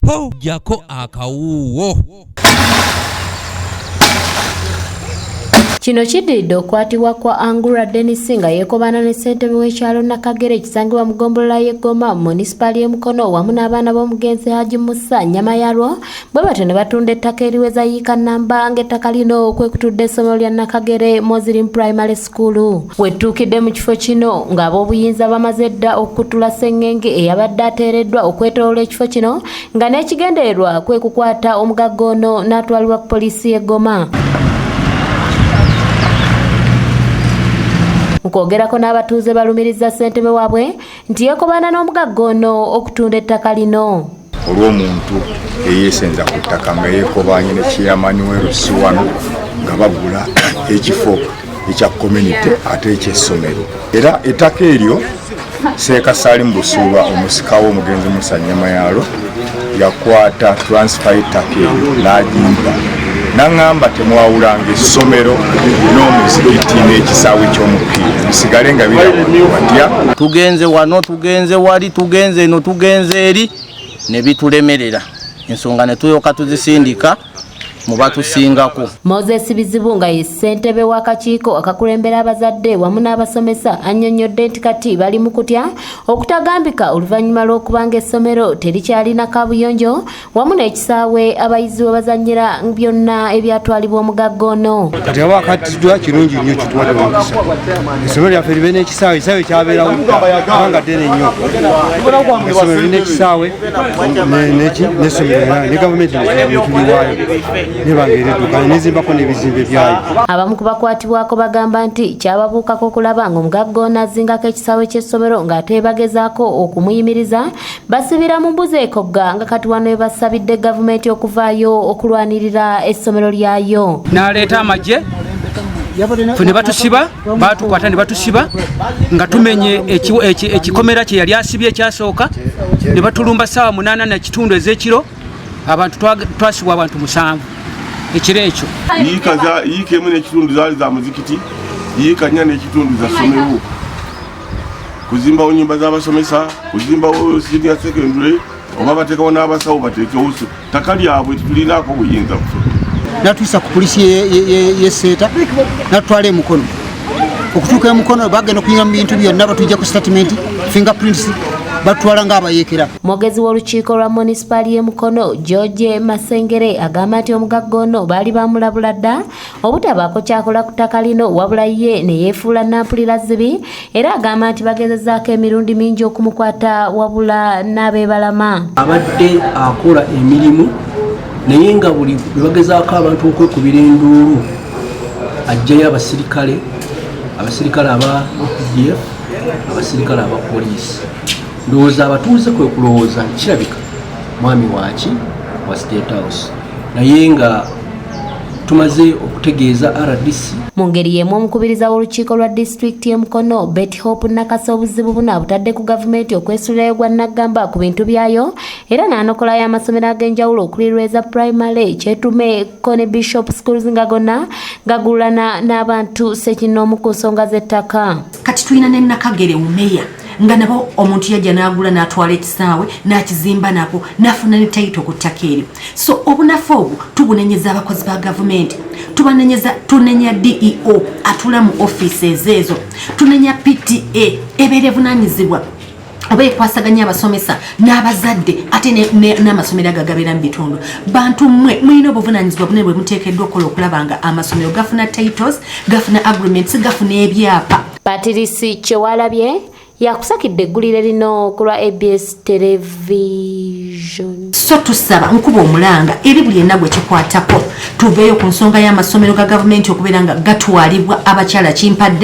po jako akawuwo. Kino kiddiridde okwatibwa kwa Angura Dennis nga yeekobana ne ssentebe w'ekyalo Nakagere ekisangibwa mu ggombolola y'e Goma mu munisipaali y'e Mukono wamu n'abaana b'omugenzi Haji Musa nnyama yalwo bwe batyo ne batunda ettaka eriweza yiika nnamba ng'ettaka lino kwekutudde essomero lya Nakagere Muslim Primary School. Wetuukidde mu kifo kino ng'ab'obuyinza bamaze dda okukutula sseŋŋenge eyabadde ateereddwa okwetooloola ekifo kino nga n'ekigendererwa kwe kukwata omugagga ono n'atwalibwa ku poliisi y'e Goma. Nkwogerako n'abatuuze balumiriza ssentebe waabwe nti yeekobana n'omugagga ono okutunda ettaka lino. Olw'omuntu eyeesenza ku ttaka nga yeekobanye ne chairman w'erusi wano nga bagula ekifo ekya community ate eky'essomero. Era ettaka eryo Seeka Salim Busuuba omusika w'omugenzi Musa Nyamayalo yakwata transfer ettaka eryo n'agimpa. Nangamba temwawulanga essomero n'omuzikiti n'ekisaawe ky'omupiira bisigale nga birabutya. Tugenze wano, tugenze wali, tugenze eno, tugenze eri ne bitulemerera ensonga ne tuyoka tuzisindika mu batusingako. Moses Bizibu nga ye ssentebe w'akakiiko akakulembera abazadde wamu n'abasomesa annyonnyodde nti kati bali mu kutya okutagambika oluvannyuma lw'okubanga essomero terikyalina kaabuyonjo wamu n'ekisaawe abayizi we bazannyira byonna ebyatwalibwa omugagga ono. Kati aba akatiddwa kirungi nnyo kitwale omukisa. Essomero lyaffe libe n'ekisaawe, ekisaawe kyabeerawo kubanga ddene nnyo. Essomero lirina ekisaawe n'essomero ne gavumenti netuliwaayo. Abamu ku bakwatibwako bagamba nti kyababuukako okulaba ng'omugagga ono azingako ekisaawe ky'essomero ng'ate bagezaako okumuyimiriza basibira mu mbuzi ekogga nga kati wano basabidde gavumenti okuvaayo okulwanirira essomero lyayo. N'aleeta amagye ne batusiba batukwata ne batusiba nga tumenye ekikomera kye yali asibye ekyasooka ne batulumba ssaawa 8 n'ekitundu ez'ekiro abantu twasibwa abantu 7 ekiro ekyo. Yiika emu n'ekitundu zaali za muzikiti, yiika 4 n'ekitundu za ssomero, kuzimbawo nnyumba z'abasomesa, kuzimbawo senior secondary, oba bateekawo n'abasawo bateekewo ttaka lyabwe tetulinaako buyinza natuyisa ku poliisi y'esseeta natutwala emukono okutuuka emukono bagenda okuyinga mu bintu byonna batujja ku statement fingerprints batwala ng'abayeekera. Mwogezi w'olukiiko lwa munisipaali y'e Mukono George Masengere agamba nti omugagga ono baali bamulabula dda obutabaako kyakola ku ttaka lino wabula ye ne yeefuula nampulira zibi era agamba nti bagezezaako emirundi mingi okumukwata wabula n'abeebalama. Abadde akola emirimu naye nga buli bwe bagezaako abantu okwekubira enduulu ajjayo abasirikale aba OPDF, abasirikale aba poliisi. Ndowooza abatuuze kwe kulowooza kirabika mwami waaki wa State House naye nga tumaze okutegeeza RDC. Mu ngeri y'emu omukubiriza w'olukiiko lwa disitulikiti y'e Mukono Betty Hope nakasa obuzibu buno abutadde ku gavumenti okwesulirayo gwa naggamba ku bintu byayo era n'anokolayo amasomero ag'enjawulo okuli Lweza Primary, Kyetume, Kone Bishop Schools nga gonna gagulana n'abantu ssekinnoomu ku nsonga z'ettaka. Kati tulina ne Nakagere umeya nga nabo omuntu yajja n'agula n'atwala ekisaawe n'akizimba nako n'afuna ne tayito ku ttaka eryo. So obunafu obwo tubunenyeza abakozi ba gavumenti, tunenya DEO atula mu offices ezo, tunenya PTA ebeera evunaanyizibwa oba ekwasaganya abasomesa n'abazadde ate n'amasomero agagabeera mu bitundu. Bantu mmwe mulina obuvunaanyizibwa bunene bwe muteekeddwa okukola okulaba nga amasomero gafuna titles, gafuna agreements, gafuna ebyapa. Patirisi Kyewalabye yakusakidde eggulire lino ku lwa ABS television. So tusaba nkuba omulanga eri buli enna gwe kikwatako tuveeyo ku nsonga y'amasomero ga gavumenti okubeera nga gatwalibwa abakyala kimpadde